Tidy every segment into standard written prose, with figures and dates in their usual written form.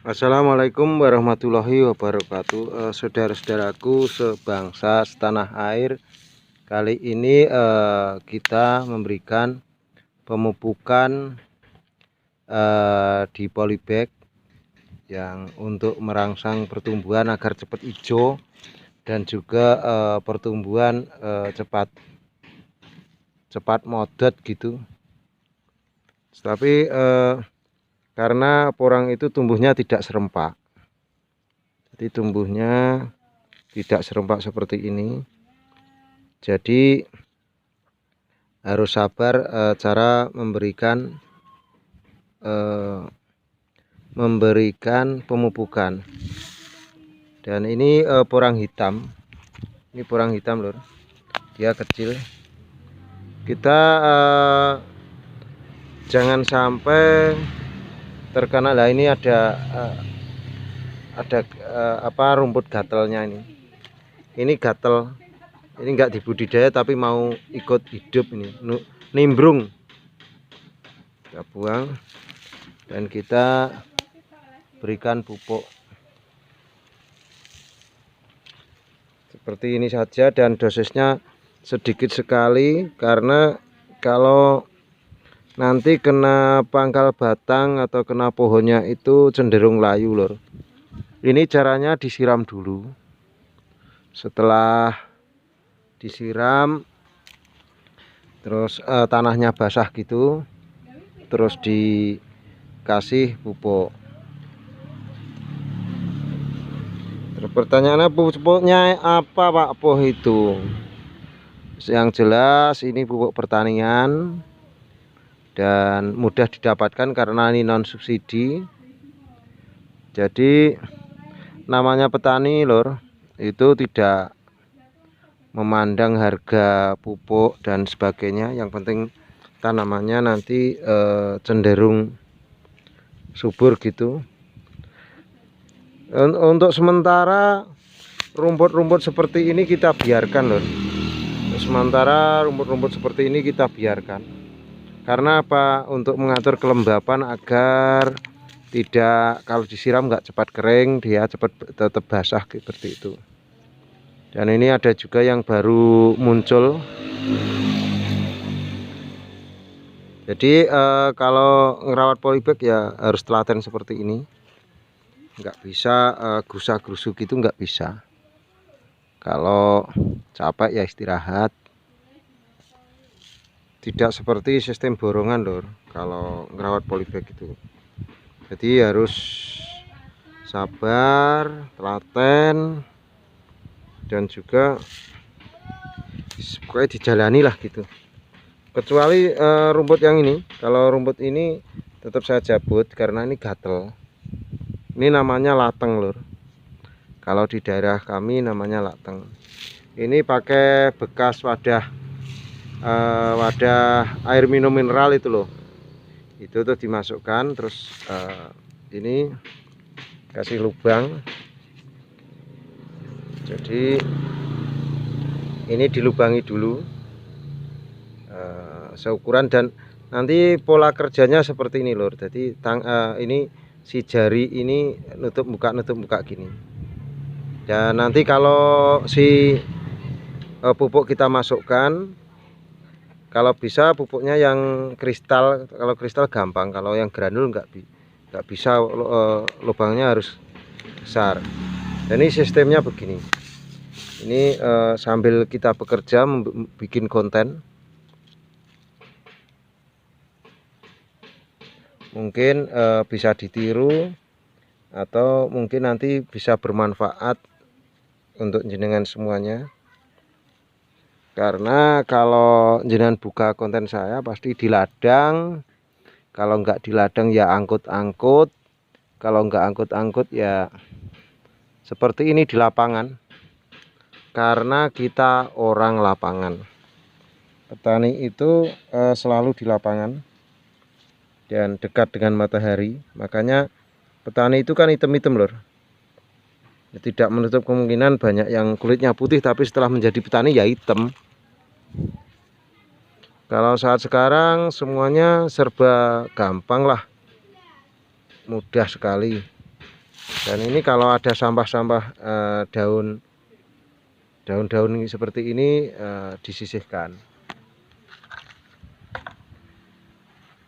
Assalamualaikum warahmatullahi wabarakatuh. Saudara-saudaraku sebangsa setanah air, kali ini kita memberikan pemupukan di polybag yang untuk merangsang pertumbuhan agar cepat hijau dan juga pertumbuhan cepat modot gitu. Tapi karena porang itu tumbuhnya tidak serempak, jadi tumbuhnya tidak serempak seperti ini. Jadi harus sabar cara memberikan pemupukan. Dan ini porang hitam, lur, dia kecil. Kita jangan sampai terkena. Lah ini ada rumput gatelnya ini gatel, ini enggak dibudidaya tapi mau ikut hidup, ini nimbrung. Kita buang dan kita berikan pupuk seperti ini saja, dan dosisnya sedikit sekali karena kalau nanti kena pangkal batang atau kena pohonnya itu cenderung layu, lur. Ini caranya disiram dulu. Setelah disiram terus tanahnya basah gitu, terus dikasih pupuk. Terus pertanyaannya, pupuknya apa Pak Poh itu? Yang jelas ini pupuk pertanian dan mudah didapatkan karena ini non subsidi. Jadi namanya petani, lur, itu tidak memandang harga pupuk dan sebagainya. Yang penting tanamannya nanti cenderung subur gitu. Untuk sementara rumput-rumput seperti ini kita biarkan, lur. Sementara rumput-rumput seperti ini kita biarkan. Karena apa? Untuk mengatur kelembapan agar tidak, kalau disiram nggak cepat kering, dia cepat tetap basah seperti itu. Dan ini ada juga yang baru muncul. Jadi kalau ngerawat polybag ya harus telaten seperti ini. Nggak bisa gerusa-gerusu gitu, nggak bisa. Kalau capek ya istirahat. Tidak seperti sistem borongan, lur, kalau ngerawat polybag itu. Jadi harus sabar, telaten, dan juga pokoknya dijalani lah gitu. Kecuali rumput yang ini. Kalau rumput ini tetap saya cabut karena ini gatel. Ini namanya lateng, lur. Kalau di daerah kami namanya lateng. Ini pakai bekas wadah air minum mineral itu loh. Itu tuh dimasukkan, terus ini kasih lubang. Jadi ini dilubangi dulu seukuran, dan nanti pola kerjanya seperti ini, lur. Jadi ini si jari ini nutup buka gini. Dan nanti kalau si pupuk kita masukkan, kalau bisa pupuknya yang kristal. Kalau kristal gampang, kalau yang granul nggak bisa, lubangnya harus besar. Dan ini sistemnya begini. Ini sambil kita bekerja bikin konten, mungkin bisa ditiru atau mungkin nanti bisa bermanfaat untuk jenengan semuanya. Karena kalau jenengan buka konten saya pasti di ladang. Kalau nggak di ladang ya angkut-angkut. Kalau nggak angkut-angkut ya seperti ini di lapangan. Karena kita orang lapangan. Petani itu selalu di lapangan dan dekat dengan matahari. Makanya petani itu kan hitam-hitam, lur. Tidak menutup kemungkinan banyak yang kulitnya putih tapi setelah menjadi petani ya hitam. Kalau saat sekarang semuanya serba gampang lah, mudah sekali. Dan ini kalau ada sampah-sampah daun-daun seperti ini disisihkan.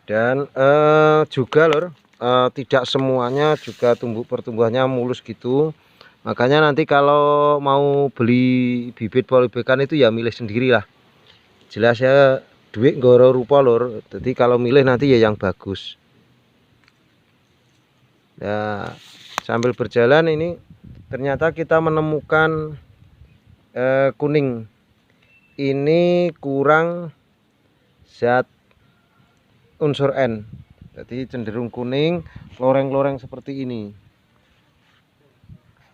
Dan juga lur, tidak semuanya juga pertumbuhannya mulus gitu. Makanya nanti kalau mau beli bibit polibekan itu ya milih sendiri lah. Jelas ya duit nggoro rupa lur. Jadi kalau milih nanti ya yang bagus. Ya, sambil berjalan ini ternyata kita menemukan kuning. Ini kurang zat unsur N. Jadi cenderung kuning, loreng-loreng seperti ini.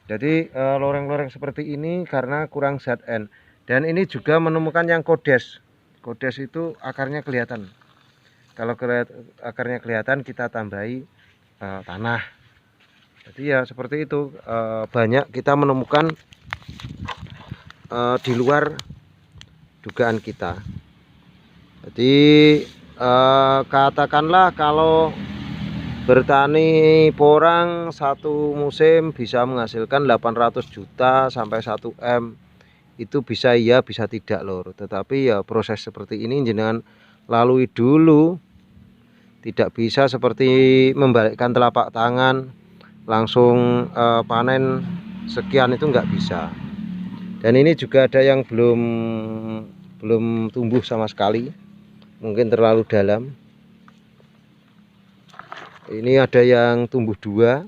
Jadi loreng-loreng seperti ini karena kurang zat N. Dan ini juga menemukan yang kodes. Kodes itu akarnya kelihatan. Kalau akarnya kelihatan kita tambahi tanah. Jadi ya seperti itu, banyak kita menemukan di luar dugaan kita. Jadi katakanlah kalau bertani porang satu musim bisa menghasilkan 800 juta sampai 1 M. Itu bisa iya bisa tidak lur. Tetapi ya proses seperti ini jenengan lalui dulu. Tidak bisa seperti membalikkan telapak tangan langsung panen sekian, itu nggak bisa. Dan ini juga ada yang belum tumbuh sama sekali, mungkin terlalu dalam. Ini ada yang tumbuh 2.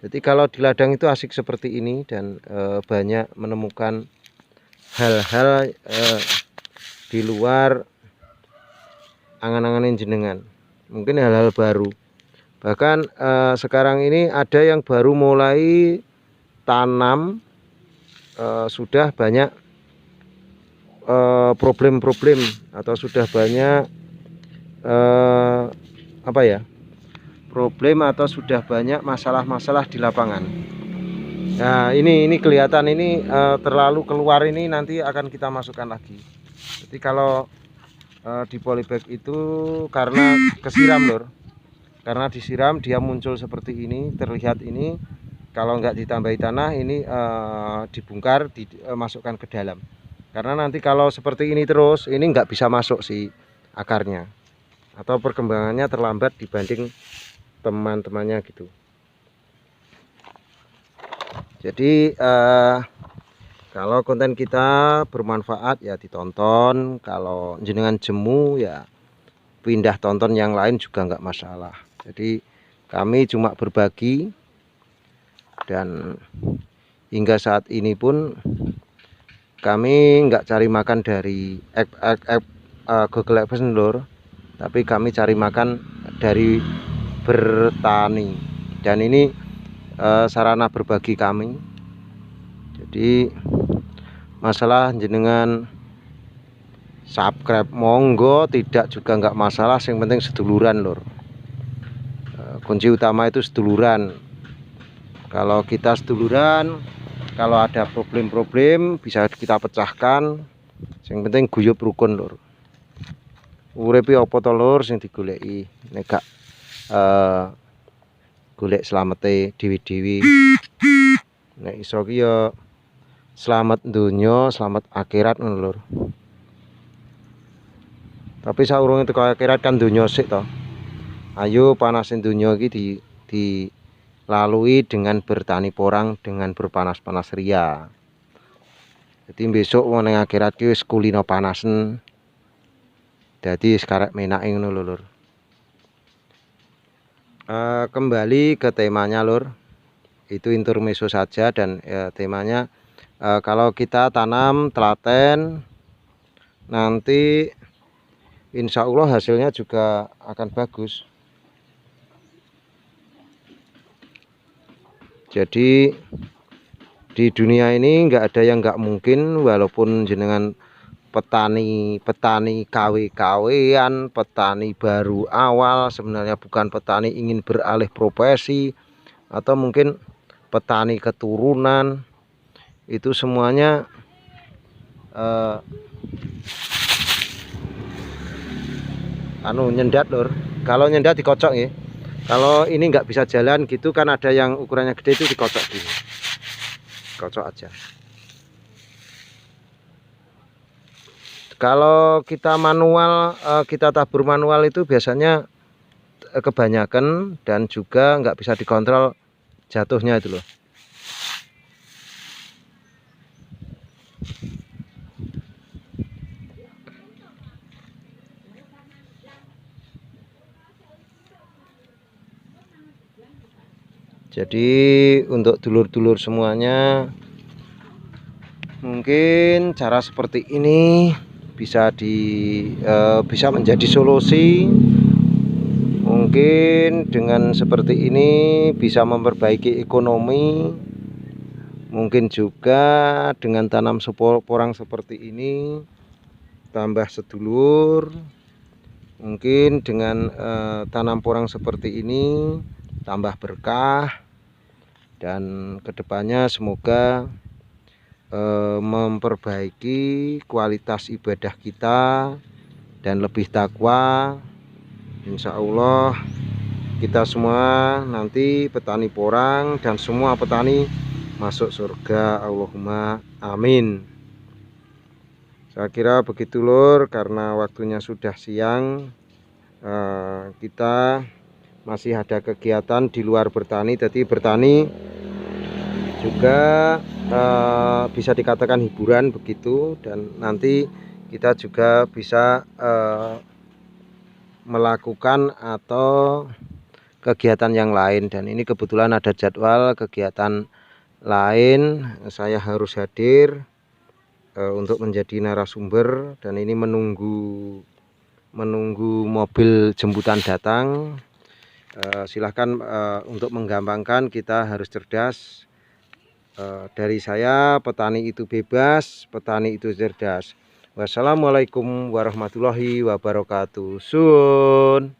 Jadi kalau di ladang itu asik seperti ini dan banyak menemukan hal-hal di luar angan-angan jenengan, mungkin hal-hal baru. Bahkan sekarang ini ada yang baru mulai tanam, sudah banyak problem-problem atau sudah banyak problem atau sudah banyak masalah-masalah di lapangan. Nah ini kelihatan ini terlalu keluar, ini nanti akan kita masukkan lagi. Jadi kalau di polybag itu karena kesiram lur, karena disiram dia muncul seperti ini, terlihat ini. Kalau nggak ditambahi tanah ini dibongkar, dimasukkan ke dalam. Karena nanti kalau seperti ini terus, ini nggak bisa masuk si akarnya, atau perkembangannya terlambat dibanding teman-temannya gitu. Jadi kalau konten kita bermanfaat ya ditonton. Kalau jenengan jemu ya pindah tonton yang lain juga nggak masalah. Jadi kami cuma berbagi, dan hingga saat ini pun kami nggak cari makan dari Google AdSense lur, tapi kami cari makan dari bertani, dan ini sarana berbagi kami. Jadi masalah jenengan subscribe monggo, tidak juga nggak masalah, yang penting seduluran lur. Kunci utama itu seduluran. Kalau kita seduluran, kalau ada problem-problem bisa kita pecahkan. Yang penting guyub rukun lur. Uripe apa to lur sing digoleki, nek gak golek slamete dewi-dewi. Nek iso ki ya selamat dunya, selamat akhirat ngono lur. Tapi saurunge teko akhirat kan dunya sik to. Ayo panasin dunia ini dilalui dengan bertani porang, dengan berpanas-panas ria. Jadi besok wong ning akhirat ki wis kulino panasen. Jadi sekarang menake ngono lur. Kembali ke temanya lur. Itu intermezzo saja, dan temanya kalau kita tanam telaten nanti insya Allah hasilnya juga akan bagus. Jadi di dunia ini nggak ada yang nggak mungkin, walaupun jenengan petani KW-KW-an, petani baru awal, sebenarnya bukan petani ingin beralih profesi, atau mungkin petani keturunan, itu semuanya nyendat lur. Kalau nyendat dikocok ya. Kalau ini nggak bisa jalan gitu kan, ada yang ukurannya gede itu dikocok gini, kocok aja. Kalau kita manual, kita tabur manual itu biasanya kebanyakan dan juga nggak bisa dikontrol jatuhnya itu loh. Jadi untuk dulur-dulur semuanya, mungkin cara seperti ini bisa bisa menjadi solusi. Mungkin dengan seperti ini bisa memperbaiki ekonomi. Mungkin juga dengan tanam porang seperti ini tambah sedulur. Mungkin dengan tanam porang seperti ini tambah berkah. Dan kedepannya semoga memperbaiki kualitas ibadah kita dan lebih takwa. Insya Allah kita semua nanti petani porang dan semua petani masuk surga, Allahumma amin. Saya kira begitu lur, karena waktunya sudah siang. Kita masih ada kegiatan di luar bertani, jadi bertani juga bisa dikatakan hiburan begitu. Dan nanti kita juga bisa melakukan atau kegiatan yang lain, dan ini kebetulan ada jadwal kegiatan lain, saya harus hadir untuk menjadi narasumber, dan ini menunggu mobil jemputan datang. Silahkan, untuk menggampangkan kita harus cerdas. Dari saya, petani itu bebas, petani itu cerdas. Wassalamualaikum warahmatullahi wabarakatuh. Sun.